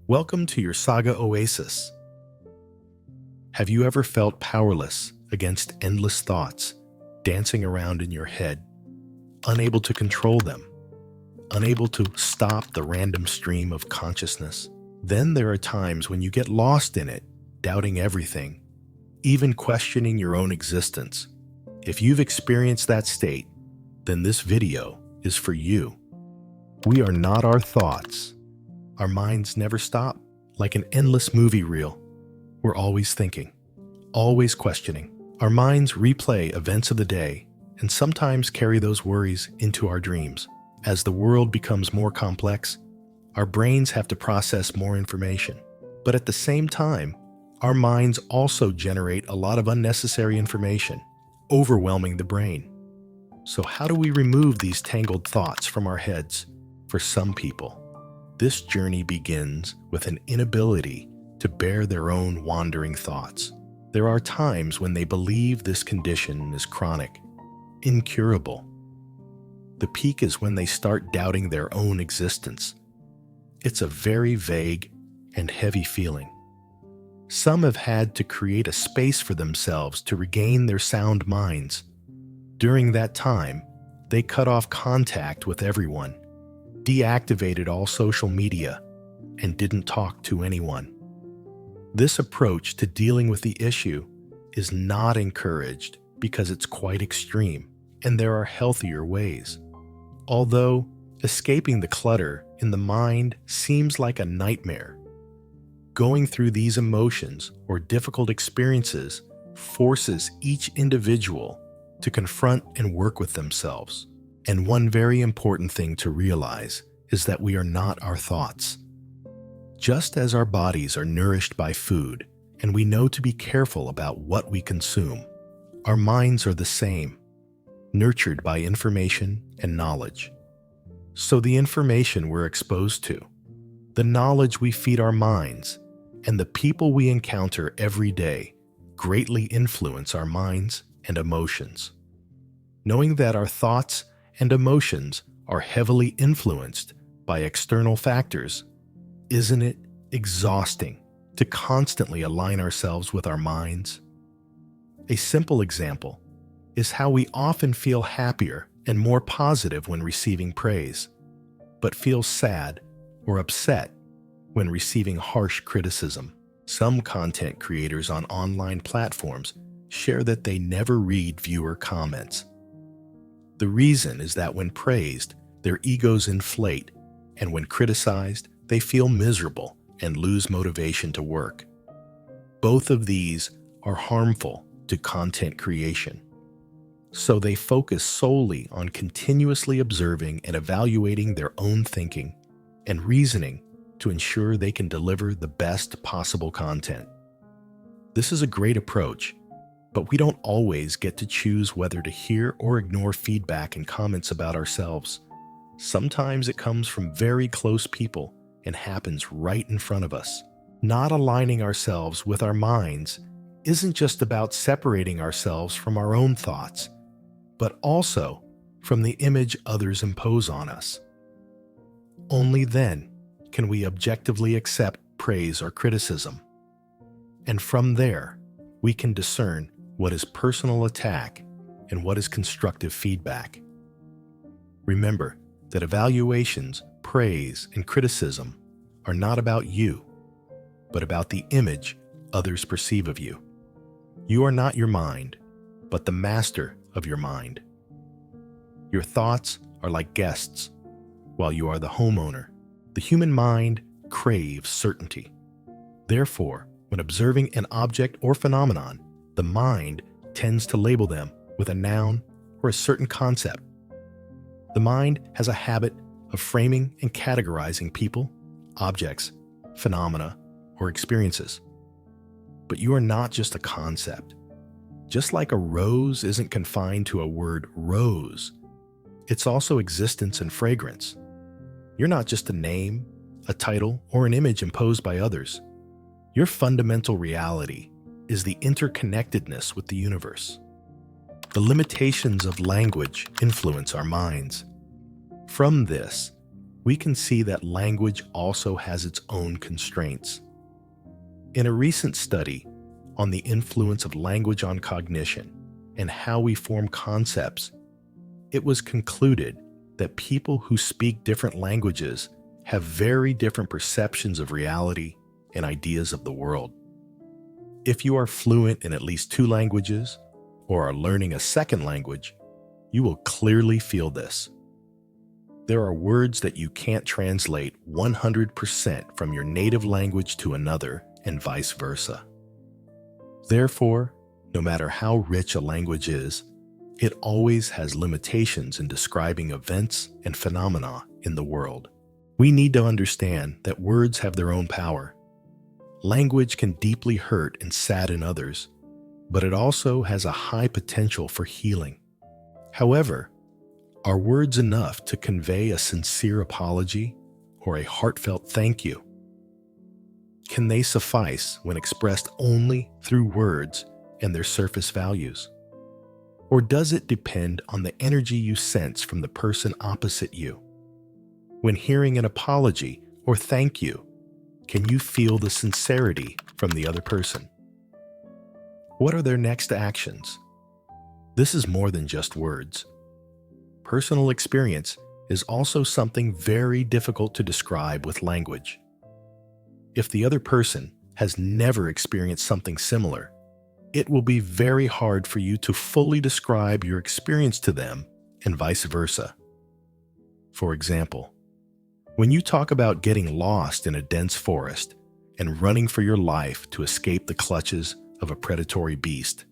Welcome to your Saga Oasis. Have you ever felt powerless against endless thoughts dancing around in your head, unable to control them, unable to stop the random stream of consciousness? Then there are times when you get lost in it, doubting everything, even questioning your own existence. If you've experienced that state, then this video is for you. We are not our thoughts. Our minds never stop. Like an endless movie reel, we're always thinking, always questioning. Our minds replay events of the day and sometimes carry those worries into our dreams. As the world becomes more complex, our brains have to process more information. But at the same time, our minds also generate a lot of unnecessary information, overwhelming the brain. So how do we remove these tangled thoughts from our heads? For some people, this journey begins with an inability to bear their own wandering thoughts. There are times when they believe this condition is chronic, incurable. The peak is when they start doubting their own existence. It's a very vague and heavy feeling. Some have had to create a space for themselves to regain their sound minds. During that time, they cut off contact with everyone, deactivated all social media, and didn't talk to anyone. This approach to dealing with the issue is not encouraged because it's quite extreme, and there are healthier ways. Although escaping the clutter in the mind seems like a nightmare, going through these emotions or difficult experiences forces each individual to confront and work with themselves. And one very important thing to realize is that we are not our thoughts. Just as our bodies are nourished by food, and we know to be careful about what we consume, our minds are the same, nurtured by information and knowledge. So the information we're exposed to, the knowledge we feed our minds, and the people we encounter every day greatly influence our minds and emotions. Knowing that our thoughts and emotions are heavily influenced by external factors, isn't it exhausting to constantly align ourselves with our minds? A simple example is how we often feel happier and more positive when receiving praise, but feel sad or upset when receiving harsh criticism. Some content creators on online platforms share that they never read viewer comments. The reason is that when praised, their egos inflate, and when criticized, they feel miserable and lose motivation to work. Both of these are harmful to content creation. So they focus solely on continuously observing and evaluating their own thinking and reasoning to ensure they can deliver the best possible content. This is a great approach, but we don't always get to choose whether to hear or ignore feedback and comments about ourselves. Sometimes it comes from very close people and happens right in front of us. Not aligning ourselves with our minds isn't just about separating ourselves from our own thoughts, but also from the image others impose on us. Only then can we objectively accept praise or criticism. And from there, we can discern what is personal attack and what is constructive feedback. Remember that evaluations, praise, and criticism are not about you, but about the image others perceive of you. You are not your mind, but the master of your mind. Your thoughts are like guests, while you are the homeowner. The human mind craves certainty. Therefore, when observing an object or phenomenon, the mind tends to label them with a noun or a certain concept. The mind has a habit of framing and categorizing people, objects, phenomena, or experiences. But you are not just a concept. Just like a rose isn't confined to a word rose, it's also existence and fragrance. You're not just a name, a title, or an image imposed by others. Your fundamental reality is the interconnectedness with the universe. The limitations of language influence our minds. From this, we can see that language also has its own constraints. In a recent study on the influence of language on cognition and how we form concepts, it was concluded that people who speak different languages have very different perceptions of reality and ideas of the world. If you are fluent in at least 2 languages or are learning a second language, you will clearly feel this. There are words that you can't translate 100% from your native language to another and vice versa. Therefore, no matter how rich a language is, it always has limitations in describing events and phenomena in the world. We need to understand that words have their own power. Language can deeply hurt and sadden others, but it also has a high potential for healing. However, are words enough to convey a sincere apology or a heartfelt thank you? Can they suffice when expressed only through words and their surface values? Or does it depend on the energy you sense from the person opposite you? When hearing an apology or thank you, can you feel the sincerity from the other person? What are their next actions? This is more than just words. Personal experience is also something very difficult to describe with language. If the other person has never experienced something similar, it will be very hard for you to fully describe your experience to them and vice versa. For example, when you talk about getting lost in a dense forest and running for your life to escape the clutches of a predatory beast,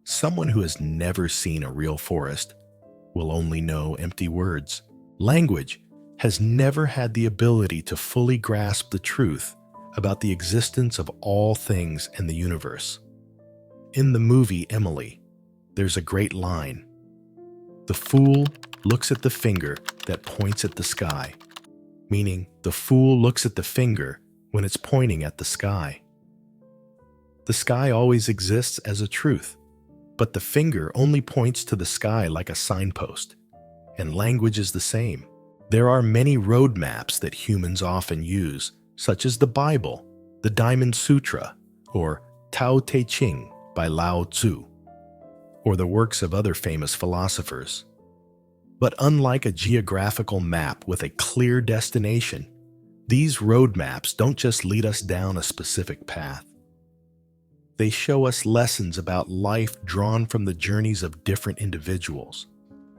someone who has never seen a real forest will only know empty words. Language has never had the ability to fully grasp the truth about the existence of all things in the universe. In the movie Emily, there's a great line. The fool looks at the finger that points at the sky, meaning the fool looks at the finger when it's pointing at the sky. The sky always exists as a truth, but the finger only points to the sky like a signpost, and language is the same. There are many roadmaps that humans often use, such as the Bible, the Diamond Sutra, or Tao Te Ching by Lao Tzu, or the works of other famous philosophers. But unlike a geographical map with a clear destination, these roadmaps don't just lead us down a specific path. They show us lessons about life drawn from the journeys of different individuals.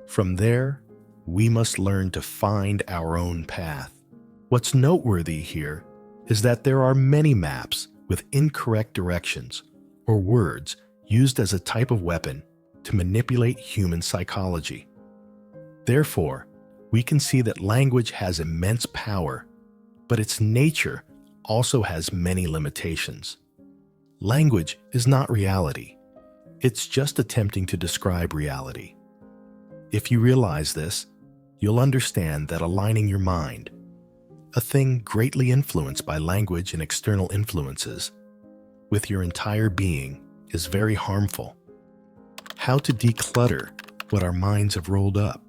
From there, we must learn to find our own path. What's noteworthy here is that there are many maps with incorrect directions or words used as a type of weapon to manipulate human psychology. Therefore, we can see that language has immense power, but its nature also has many limitations. Language is not reality. It's just attempting to describe reality. If you realize this, you'll understand that aligning your mind, a thing greatly influenced by language and external influences, with your entire being is very harmful. How to declutter what our minds have rolled up.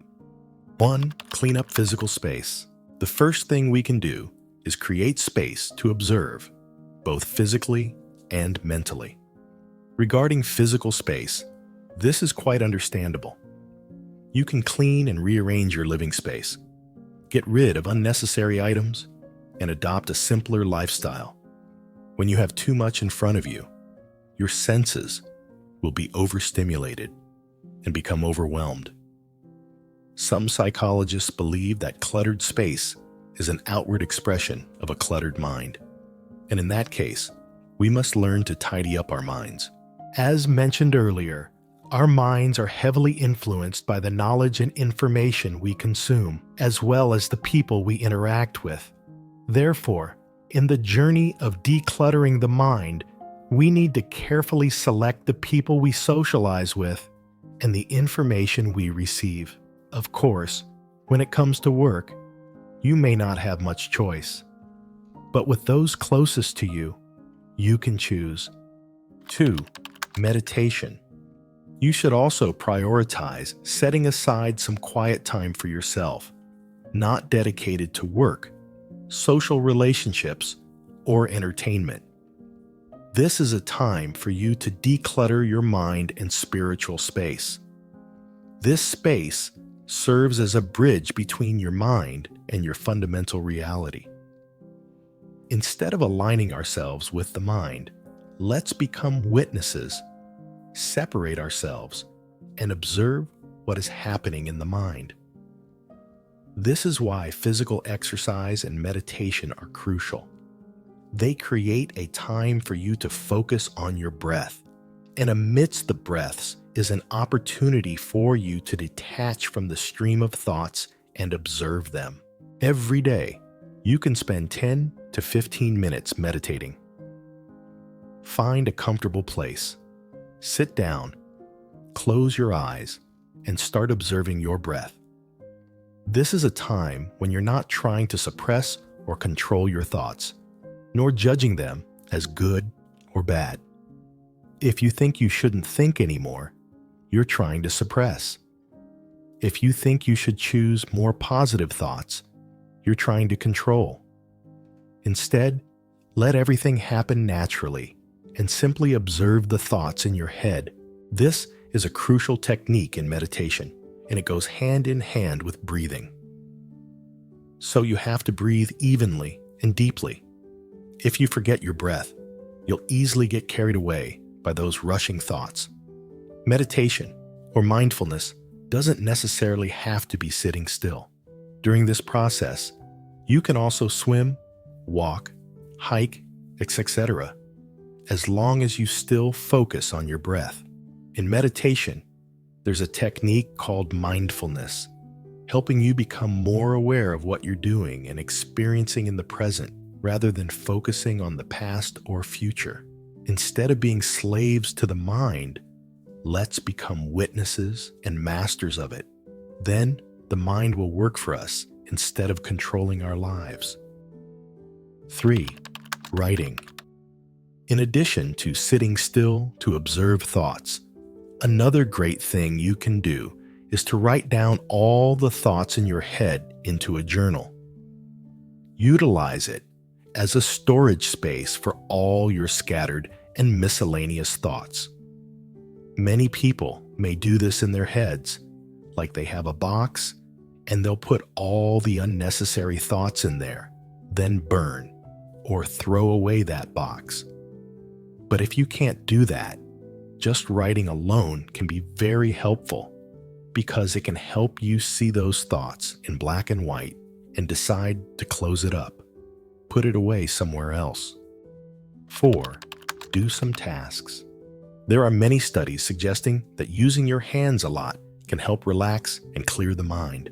1. Clean up physical space. The first thing we can do is create space to observe, both physically and mentally. Regarding physical space, this is quite understandable. You can clean and rearrange your living space, get rid of unnecessary items, and adopt a simpler lifestyle. When you have too much in front of you, your senses will be overstimulated and become overwhelmed. Some psychologists believe that cluttered space is an outward expression of a cluttered mind, and in that case, we must learn to tidy up our minds. As mentioned earlier, our minds are heavily influenced by the knowledge and information we consume, as well as the people we interact with. Therefore, in the journey of decluttering the mind, we need to carefully select the people we socialize with and the information we receive. Of course, when it comes to work, you may not have much choice. But with those closest to you, you can choose. 2. Meditation. You should also prioritize setting aside some quiet time for yourself. not dedicated to work, social relationships, or entertainment. This is a time for you to declutter your mind and spiritual space. This space serves as a bridge between your mind and your fundamental reality. Instead of aligning ourselves with the mind, let's become witnesses, separate ourselves, and observe what is happening in the mind. This is why physical exercise and meditation are crucial. They create a time for you to focus on your breath, and amidst the breaths is an opportunity for you to detach from the stream of thoughts and observe them. Every day, you can spend 10 to 15 minutes meditating. Find a comfortable place. Sit down, close your eyes, and start observing your breath. This is a time when you're not trying to suppress or control your thoughts, nor judging them as good or bad. If you think you shouldn't think anymore, you're trying to suppress. If you think you should choose more positive thoughts, you're trying to control. Instead, let everything happen naturally and simply observe the thoughts in your head. This is a crucial technique in meditation, and it goes hand in hand with breathing. So you have to breathe evenly and deeply. If you forget your breath, you'll easily get carried away by those rushing thoughts. Meditation or mindfulness doesn't necessarily have to be sitting still. During this process, you can also swim, walk, hike, etc., as long as you still focus on your breath. In meditation, there's a technique called mindfulness, helping you become more aware of what you're doing and experiencing in the present rather than focusing on the past or future. Instead of being slaves to the mind, let's become witnesses and masters of it. Then the mind will work for us instead of controlling our lives. 3. Writing. In addition to sitting still to observe thoughts, another great thing you can do is to write down all the thoughts in your head into a journal. Utilize it as a storage space for all your scattered and miscellaneous thoughts. Many people may do this in their heads, like they have a box and they'll put all the unnecessary thoughts in there, then burn or throw away that box. But if you can't do that, just writing alone can be very helpful because it can help you see those thoughts in black and white and decide to close it up, put it away somewhere else. 4. Do some tasks. There are many studies suggesting that using your hands a lot can help relax and clear the mind.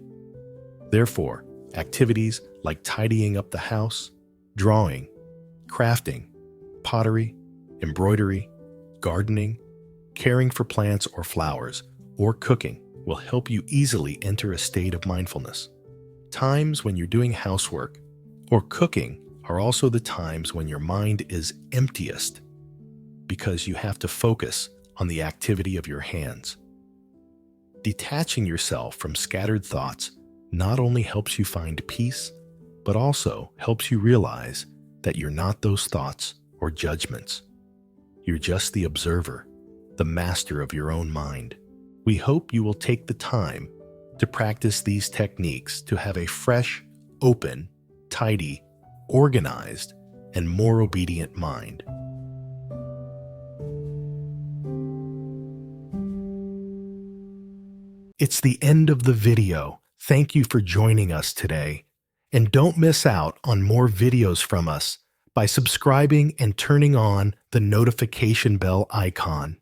Therefore, activities like tidying up the house, drawing, crafting, pottery, embroidery, gardening, caring for plants or flowers, or cooking will help you easily enter a state of mindfulness. Times when you're doing housework or cooking are also the times when your mind is emptiest because you have to focus on the activity of your hands. Detaching yourself from scattered thoughts not only helps you find peace, but also helps you realize that you're not those thoughts or judgments. You're just the observer, the master of your own mind. We hope you will take the time to practice these techniques to have a fresh, open, tidy, organized, and more obedient mind. It's the end of the video. Thank you for joining us today. And don't miss out on more videos from us by subscribing and turning on the notification bell icon.